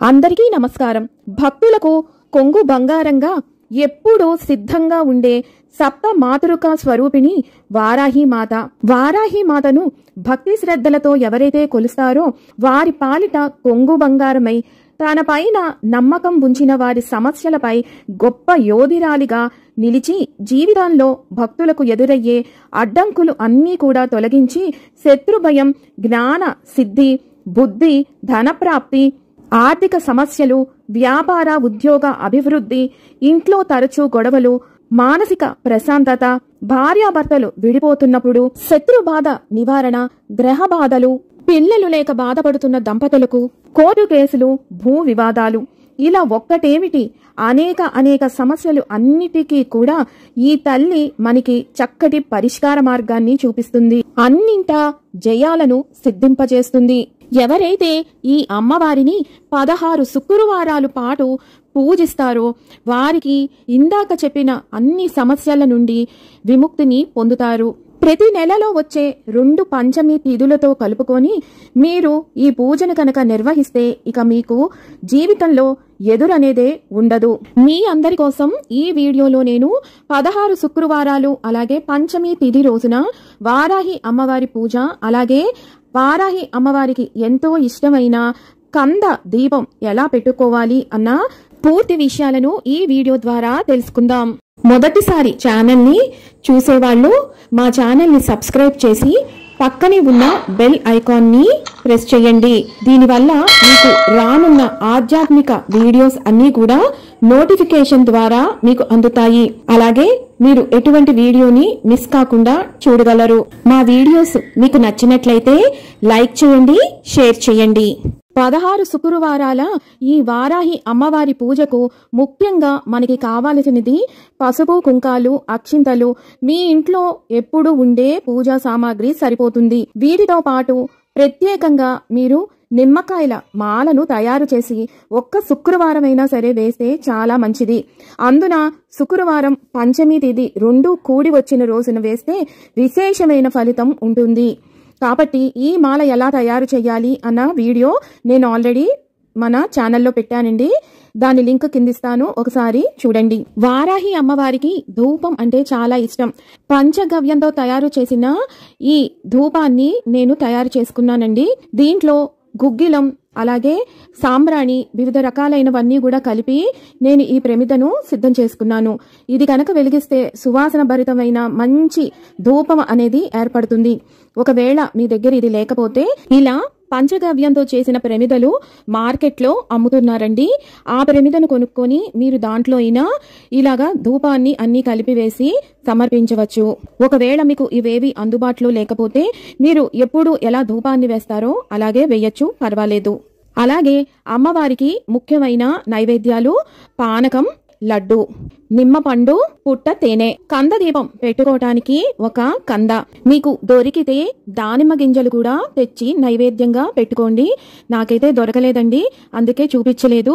అందరికీ నమస్కారం. భక్తులకు కొంగు బంగారంగా ఎప్పుడూ సిద్ధంగా ఉండే సప్త మాతృకా స్వరూపిణి వారాహిమాత. వారాహిమాతను భక్తి శ్రద్ధలతో ఎవరైతే కొలుస్తారో వారి పాలిట కొంగు బంగారమై తన పైన నమ్మకం ఉంచిన వారి సమస్యలపై గొప్ప యోధిరాలిగా నిలిచి జీవితంలో భక్తులకు ఎదురయ్యే అడ్డంకులు అన్నీ కూడా తొలగించి శత్రుభయం, జ్ఞాన సిద్ధి, బుద్ధి, ధనప్రాప్తి, ఆర్థిక సమస్యలు, వ్యాపార ఉద్యోగ అభివృద్ధి, ఇంట్లో తరచూ గొడవలు, మానసిక ప్రశాంతత, భార్యాభర్తలు విడిపోతున్నప్పుడు శత్రు బాధ నివారణ, గ్రహ బాధలు, పిల్లలు లేక బాధపడుతున్న దంపతులకు కోర్టు కేసులు, భూ వివాదాలు, ఇలా ఒక్కటేమిటి అనేక సమస్యలు అన్నిటికీ కూడా ఈ తల్లి మనకి చక్కటి పరిష్కార మార్గాన్ని చూపిస్తుంది. అన్నింటా జయాలను సిద్ధింపజేస్తుంది. ఎవరైతే ఈ అమ్మవారిని 16 శుక్రవారాలు పాటు పూజిస్తారో వారికి ఇందాక చెప్పిన అన్ని సమస్యల నుండి విముక్తిని పొందుతారు. ప్రతి నెలలో వచ్చే 2 పంచమి తిథులతో కలుపుకొని మీరు ఈ పూజను కనుక నిర్వహిస్తే ఇక మీకు జీవితంలో ఎదురనేదే ఉండదు. మీ అందరి కోసం ఈ వీడియోలో నేను 16 శుక్రవారాలు అలాగే పంచమి తిథి రోజున వారాహి అమ్మవారి పూజ, అలాగే వారాహి అమ్మవారికి ఎంతో ఇష్టమైన కంద దీపం ఎలా పెట్టుకోవాలి అన్న పూర్తి విషయాలను ఈ వీడియో ద్వారా తెలుసుకుందాం. మొదటిసారి ఛానల్ని చూసేవాళ్ళు మా ఛానల్ని సబ్స్క్రైబ్ చేసి పక్కనే ఉన్న బెల్ ఐకాన్ని ప్రెస్ చేయండి. దీనివల్ల మీకు రానున్న ఆధ్యాత్మిక వీడియోస్ అన్నీ కూడా నోటిఫికేషన్ ద్వారా మీకు అందుతాయి. అలాగే మీరు ఎటువంటి వీడియోని మిస్ కాకుండా చూడగలరు. మా వీడియోస్ మీకు నచ్చినట్లయితే లైక్ చేయండి, షేర్ చేయండి. 16 శుక్రవారాల ఈ వారాహి అమ్మవారి పూజకు ముఖ్యంగా మనకి కావాల్సినది పసుపు, కుంకాలు, అక్షింతలు. మీ ఇంట్లో ఎప్పుడు ఉండే పూజా సామాగ్రి సరిపోతుంది. వీటితో పాటు ప్రత్యేకంగా మీరు నిమ్మకాయల మాలను తయారు చేసి ఒక్క శుక్రవారమైనా సరే వేస్తే చాలా మంచిది. అందున శుక్రవారం, పంచమి తిథి 2 కూడి వచ్చిన రోజున వేస్తే విశేషమైన ఫలితం ఉంటుంది. కాబట్టి ఈ మాల ఎలా తయారు చేయాలి అన్న వీడియో నేను ఆల్రెడీ మన ఛానల్లో పెట్టానండి. దాని లింక్ కిందిస్తాను, ఒకసారి చూడండి. వారాహి అమ్మవారికి ధూపం అంటే చాలా ఇష్టం. పంచగవ్యంతో తయారు చేసిన ఈ ధూపాన్ని నేను తయారు చేసుకున్నానండి. దీంట్లో గుగ్గిలం, అలాగే సాంబ్రాణి, వివిధ రకాలైనవన్నీ కూడా కలిపి నేను ఈ ప్రమిదను సిద్ధం చేసుకున్నాను. ఇది కనుక వెలిగిస్తే సువాసన భరితమైన మంచి ధూపం అనేది ఏర్పడుతుంది. ఒకవేళ మీ దగ్గర ఇది లేకపోతే ఇలా పంచగవ్యంతో చేసిన ప్రమిదలు మార్కెట్లో అమ్ముతున్నారండి. ఆ ప్రమిదను కొనుక్కొని మీరు దాంట్లో అయినా ఇలాగా ధూపాన్ని అన్ని కలిపివేసి సమర్పించవచ్చు. ఒకవేళ మీకు ఇవేవి అందుబాటులో లేకపోతే మీరు ఎప్పుడు ఎలా ధూపాన్ని వేస్తారో అలాగే వేయచ్చు, పర్వాలేదు. అలాగే అమ్మవారికి ముఖ్యమైన నైవేద్యాలు పానకం, లడ్డు, నిమ్మపండు, పుట్ట తేనె. కంద దీపం పెట్టుకోవటానికి ఒక కంద మీకు దొరికితే దానిమ్మ గింజలు కూడా తెచ్చి నైవేద్యంగా పెట్టుకోండి. నాకైతే దొరకలేదండి, అందుకే చూపించలేదు.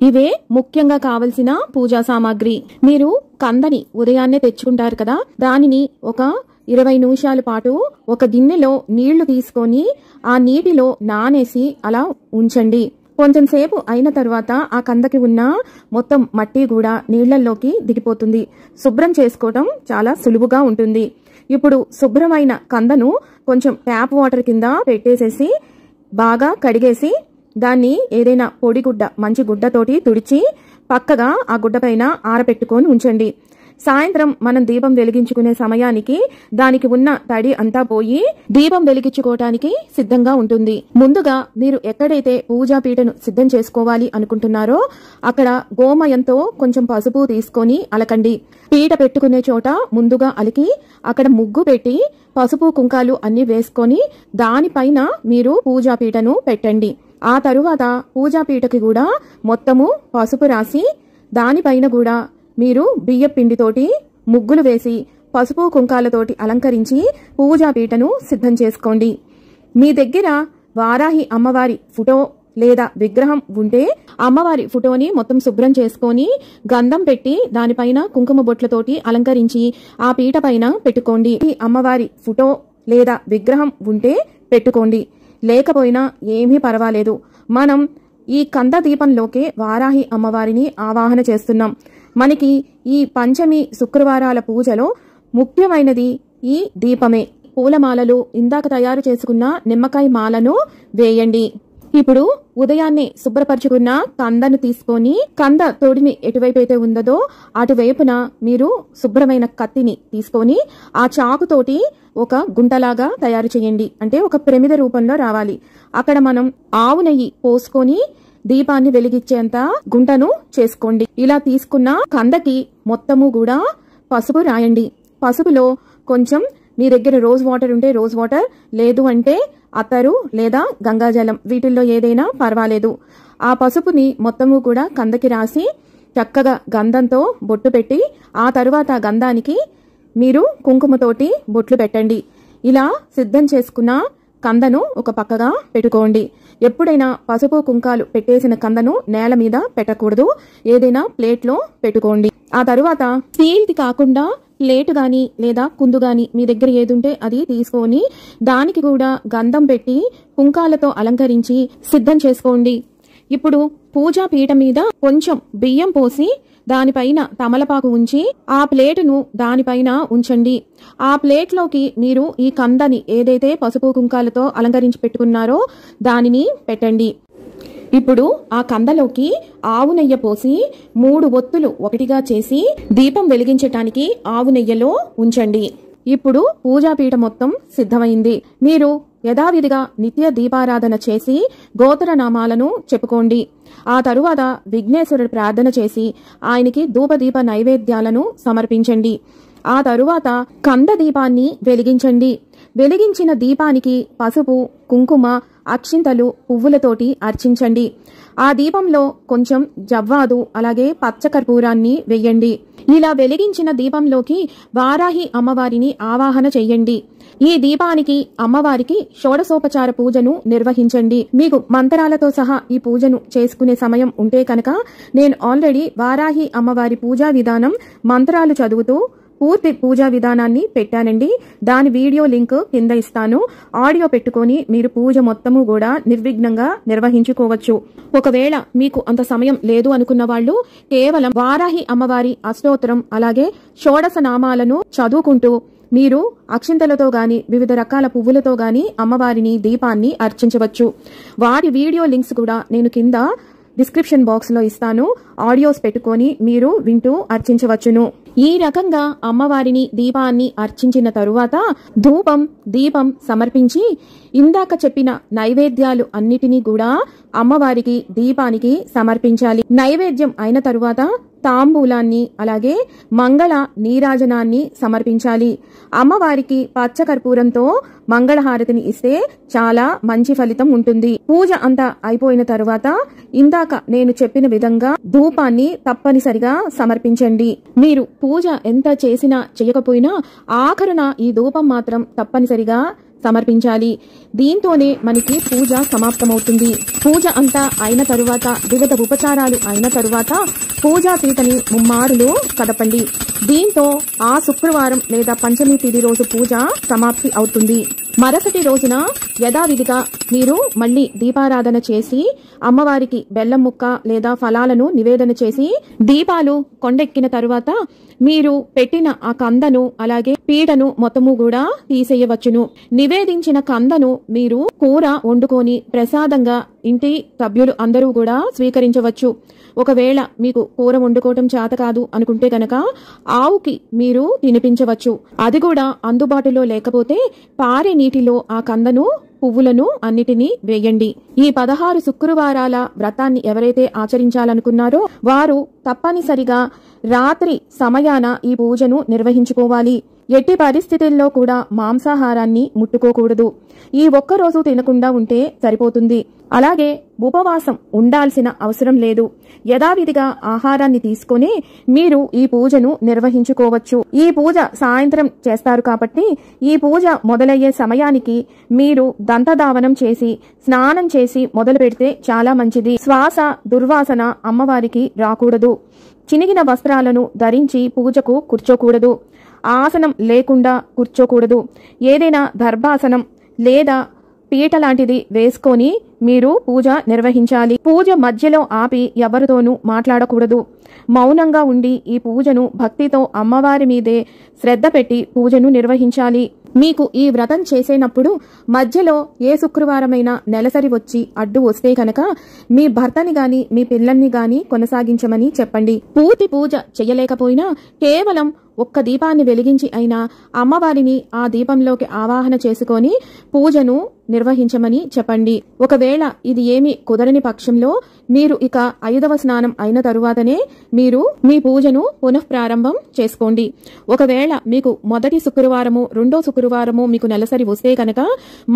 ఇవే ముఖ్యంగా కావలసిన పూజా సామాగ్రి. మీరు కందని ఉదయాన్నే తెచ్చుకుంటారు కదా, దానిని ఒక 20 నిమిషాల పాటు ఒక గిన్నెలో నీళ్లు తీసుకొని ఆ నీటిలో నానేసి అలా ఉంచండి. కొంచెం సేపు అయిన తర్వాత ఆ కందకి ఉన్న మొత్తం మట్టి కూడా నీళ్లలోకి దిగిపోతుంది. శుభ్రం చేసుకోవటం చాలా సులువుగా ఉంటుంది. ఇప్పుడు శుభ్రమైన కందను కొంచెం ట్యాప్ వాటర్ కింద పెట్టేసేసి బాగా కడిగేసి దాన్ని ఏదైనా పొడి గుడ్డ, మంచి గుడ్డతోటి తుడిచి పక్కగా ఆ గుడ్డ పైన ఆరపెట్టుకొని ఉంచండి. సాయంత్రం మనం దీపం వెలిగించుకునే సమయానికి దానికి ఉన్న తడి అంతా పోయి దీపం వెలిగించుకోవటానికి సిద్ధంగా ఉంటుంది. ముందుగా మీరు ఎక్కడైతే పూజా పీటను సిద్ధం చేసుకోవాలి అనుకుంటున్నారో అక్కడ గోమయంతో కొంచెం పసుపు తీసుకొని అలకండి. పీట పెట్టుకునే చోట ముందుగా అలికి అక్కడ ముగ్గు పెట్టి పసుపు, కుంకాలు అన్ని వేసుకొని దానిపైన మీరు పూజా పీటను పెట్టండి. ఆ తరువాత పూజా పీటకి కూడా మొత్తము పసుపు రాసి దానిపైన కూడా మీరు బియ్య పిండితోటి ముగ్గులు వేసి పసుపు కుంకాలతోటి అలంకరించి పూజా పీటను సిద్ధం చేసుకోండి. మీ దగ్గర వారాహి అమ్మవారి ఫోటో లేదా విగ్రహం ఉంటే అమ్మవారి ఫోటోని మొత్తం శుభ్రం చేసుకొని గంధం పెట్టి దానిపైన కుంకుమ బొట్లతోటి అలంకరించి ఆ పీట పైన పెట్టుకోండి. అమ్మవారి ఫోటో లేదా విగ్రహం ఉంటే పెట్టుకోండి, లేకపోయినా ఏమీ పర్వాలేదు. మనం ఈ కంద దీపంలోకే వారాహి అమ్మవారిని ఆవాహన చేస్తున్నాం. మనకి ఈ పంచమి శుక్రవారాల పూజలో ముఖ్యమైనది ఈ దీపమే. పూలమాలలు, ఇందాక తయారు చేసుకున్న నిమ్మకాయ మాలను వేయండి. ఇప్పుడు ఉదయాన్నే శుభ్రపరచుకున్న కందను తీసుకొని, కంద తొడిమి ఎటువైపు అయితే ఉందో అటువైపున మీరు శుభ్రమైన కత్తిని తీసుకొని ఆ చాకుతోటి ఒక గుంటలాగా తయారు చేయండి. అంటే ఒక ప్రమిద రూపంలో రావాలి. అక్కడ మనం ఆవు నెయ్యి పోసుకొని దీపాన్ని వెలిగించేంత గుంటను చేసుకోండి. ఇలా తీసుకున్న కందకి మొత్తము కూడా పసుపు రాయండి. పసుపులో కొంచెం మీ దగ్గర రోజ్ వాటర్ ఉంటే రోజ్ వాటర్, లేదు అంటే అత్తరు లేదా గంగాజలం, వీటిల్లో ఏదైనా పర్వాలేదు. ఆ పసుపుని మొత్తము కూడా కందకి రాసి చక్కగా గంధంతో బొట్టు పెట్టి ఆ తరువాత గంధానికి మీరు కుంకుమతోటి బొట్లు పెట్టండి. ఇలా సిద్ధం చేసుకున్న కందను ఒక పక్కగా పెట్టుకోండి. ఎప్పుడైనా పసుపు కుంకాలు పెట్టేసిన కందను నేల మీద పెట్టకూడదు, ఏదైనా ప్లేట్లో పెట్టుకోండి. ఆ తరువాత స్టీల్ది కాకుండా ప్లేటు గాని లేదా కుందు గాని మీ దగ్గర ఏదుంటే అది తీసుకొని దానికి కూడా గంధం పెట్టి కుంకాలతో అలంకరించి సిద్ధం చేసుకోండి. ఇప్పుడు పూజా పీఠ మీద కొంచెం బియ్యం పోసి దానిపైన తమలపాకు ఉంచి ఆ ప్లేటును దానిపైన ఉంచండి. ఆ ప్లేట్లోకి మీరు ఈ కందని ఏదైతే పసుపు కుంకాలతో అలంకరించి పెట్టుకున్నారో దానిని పెట్టండి. ఇప్పుడు ఆ కందలోకి ఆవు నెయ్యి పోసి 3 ఒత్తులు ఒకటిగా చేసి దీపం వెలిగించటానికి ఆవు నెయ్యిలో ఉంచండి. ఇప్పుడు పూజాపీఠ మొత్తం సిద్ధమైంది. మీరు యథావిధిగా నిత్య దీపారాధన చేసి గోత్రనామాలను చెప్పుకోండి. ఆ తరువాత విఘ్నేశ్వరుడు ప్రార్థన చేసి ఆయనకి ధూపదీప నైవేద్యాలను సమర్పించండి. ఆ తరువాత కంద దీపాన్ని వెలిగించండి. వెలిగించిన దీపానికి పసుపు, కుంకుమ, అక్షింతలు, పువ్వులతోటి అర్చించండి. ఆ దీపంలో కొంచెం జవ్వాదు అలాగే పచ్చకర్పూరాన్ని వెయ్యండి. ఇలా వెలిగించిన దీపంలోకి వారాహి అమ్మవారిని ఆవాహన చెయ్యండి. ఈ దీపానికి అమ్మవారికి షోడశోపచార పూజను నిర్వహించండి. మీకు మంత్రాలతో సహా ఈ పూజను చేసుకునే సమయం ఉంటే కనుక నేను ఆల్రెడీ వారాహి అమ్మవారి పూజా విధానం మంత్రాలు చదువుతూ పూర్తి పూజా విధానాన్ని పెట్టానండి. దాని వీడియో లింక్ కింద ఇస్తాను. ఆడియో పెట్టుకొని మీరు పూజ మొత్తము కూడా నిర్విఘ్నంగా నిర్వహించుకోవచ్చు. ఒకవేళ మీకు అంత సమయం లేదు అనుకున్న వాళ్ళు కేవలం వారాహి అమ్మవారి అష్టోత్తరం అలాగే షోడశ నామాలను చదువుకుంటూ మీరు అక్షింతలతో గాని వివిధ రకాల పువ్వులతో గాని అమ్మవారిని దీపాన్ని అర్చించవచ్చు. వాటి వీడియో లింక్స్ కూడా నేను కింద డిస్క్రిప్షన్ బాక్స్ లో ఇస్తాను. ఆడియోస్ పెట్టుకొని మీరు వింటూ అర్చించవచ్చును. ఈ రకంగా అమ్మవారిని దీపాన్ని అర్చించిన తరువాత ధూపం, దీపం సమర్పించి ఇందాక చెప్పిన నైవేద్యాలు అన్నిటినీ కూడా అమ్మవారికి దీపానికి సమర్పించాలి. నైవేద్యం అయిన తరువాత తాంబూలాన్ని అలాగే మంగళ నీరాజనాన్ని సమర్పించాలి. అమ్మవారికి పచ్చకర్పూరంతో మంగళహారతిని ఇస్తే చాలా మంచి ఫలితం ఉంటుంది. పూజ అంతా అయిపోయిన తరువాత ఇందాక నేను చెప్పిన విధంగా ధూపాన్ని తప్పనిసరిగా సమర్పించండి. మీరు పూజ ఎంత చేసినా చేయకపోయినా ఆఖరున ఈ ధూపం మాత్రం తప్పనిసరిగా సమర్పించాలి. దీంతోనే మనకి పూజ సమాప్తమవుతుంది. పూజ అంతా అయిన తరువాత వివిధ ఉపచారాలు అయిన తరువాత పూజా పీటని ముమ్మారులు కదపండి. దీంతో ఆ శుక్రవారం లేదా పంచమి తిథి రోజు పూజ సమాప్తి అవుతుంది. మరుసటి రోజున యథావిధిగా మీరు మళ్ళీ దీపారాధన చేసి అమ్మవారికి బెల్లం ముక్క లేదా ఫలాలను నివేదన చేసి దీపాలు కొండెక్కిన తరువాత మీరు పెట్టిన ఆ కందను అలాగే పీటను మొత్తము కూడా తీసేయవచ్చును. నివేదించిన కందను మీరు కూర వండుకొని ప్రసాదంగా ఇంటి సభ్యులు అందరూ కూడా స్వీకరించవచ్చు. ఒకవేళ మీకు కూర వండుకోవటం చేత కాదు అనుకుంటే కనుక ఆవుకి మీరు తినిపించవచ్చు. అది కూడా అందుబాటులో లేకపోతే పారే నీటిలో ఆ కందను పువ్వులను అన్నిటినీ వేయండి. ఈ 16 శుక్రవారాల వ్రతాన్ని ఎవరైతే ఆచరించాలనుకున్నారో వారు తప్పనిసరిగా రాత్రి సమయాన ఈ పూజను నిర్వహించుకోవాలి. ఎట్టి పరిస్థితుల్లో కూడా మాంసాహారాన్ని ముట్టుకోకూడదు. ఈ ఒక్కరోజు తినకుండా ఉంటే సరిపోతుంది. అలాగే ఉపవాసం ఉండాల్సిన అవసరం లేదు. యథావిధిగా ఆహారాన్ని తీసుకొని మీరు ఈ పూజను నిర్వహించుకోవచ్చు. ఈ పూజ సాయంత్రం చేస్తారు కాబట్టి ఈ పూజ మొదలయ్యే సమయానికి మీరు దంతధావనం చేసి స్నానం చేసి మొదలు పెడితే చాలా మంచిది. శ్వాస దుర్వాసన అమ్మవారికి రాకూడదు. చినిగిన వస్త్రాలను ధరించి పూజకు కూర్చోకూడదు. ఆసనం లేకుండా కూర్చోకూడదు. ఏదైనా దర్భాసనం లేదా పీట లాంటిది వేసుకొని మీరు పూజ నిర్వహించాలి. పూజ మధ్యలో ఆపి ఎవరితోనూ మాట్లాడకూడదు. మౌనంగా ఉండి ఈ పూజను భక్తితో అమ్మవారి మీదే శ్రద్ధ పెట్టి పూజను నిర్వహించాలి. మీకు ఈ వ్రతం చేసేటప్పుడు మధ్యలో ఏ శుక్రవారమైనా నెలసరి వచ్చి అడ్డు వస్తే కనుక మీ భర్తని గాని మీ పిల్లల్ని గాని కొనసాగించమని చెప్పండి. పూర్తి పూజ చేయలేకపోయినా కేవలం ఒక్క దీపాన్ని వెలిగించి అయినా అమ్మవారిని ఆ దీపంలోకి ఆవాహన చేసుకొని పూజను నిర్వహించమని చెప్పండి. ఒకవేళ ఇది ఏమీ కుదరని పక్షంలో మీరు ఇక 5వ స్నానం అయిన తరువాతనే మీరు మీ పూజను పునఃప్రారంభం చేసుకోండి. ఒకవేళ మీకు మొదటి శుక్రవారము రెండో శుక్రవారము మీకు నెలసరి వస్తే కనుక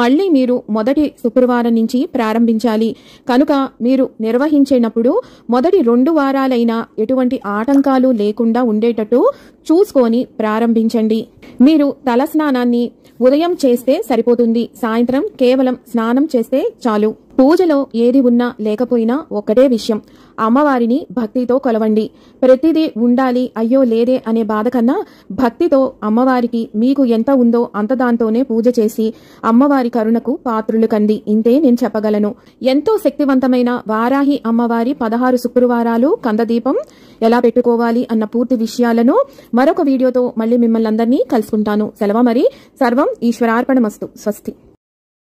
మళ్ళీ మీరు మొదటి శుక్రవారం నుంచి ప్రారంభించాలి. కనుక మీరు నిర్వహించేటప్పుడు మొదటి 2 వారాలైనా ఎటువంటి ఆటంకాలు లేకుండా ఉండేటట్టు చూసుకొని ప్రారంభించండి. మీరు తల స్నానాన్ని ఉదయం చేస్తే సరిపోతుంది. సాయంత్రం కేవలం స్నానం చేస్తే చాలు. పూజలో ఏది ఉన్నా లేకపోయినా ఒక్కటే విషయం, అమ్మవారిని భక్తితో కొలవండి. ప్రతిదీ ఉండాలి అయ్యో లేదే అనే బాధ కన్నా భక్తితో అమ్మవారికి మీకు ఎంత ఉందో అంత దాంతోనే పూజ చేసి అమ్మవారి కరుణకు పాత్రులు కండి. ఇంతే నేను చెప్పగలను. ఎంతో శక్తివంతమైన వారాహి అమ్మవారి 16 శుక్రవారాలు కందదీపం ఎలా పెట్టుకోవాలి అన్న పూర్తి విషయాలను మరొక వీడియోతో మళ్ళీ మిమ్మల్ని అందరినీ కలుసుకుంటాను. సెలవు మరి. సర్వం ఈశ్వరార్పణమస్తు. స్వస్తి.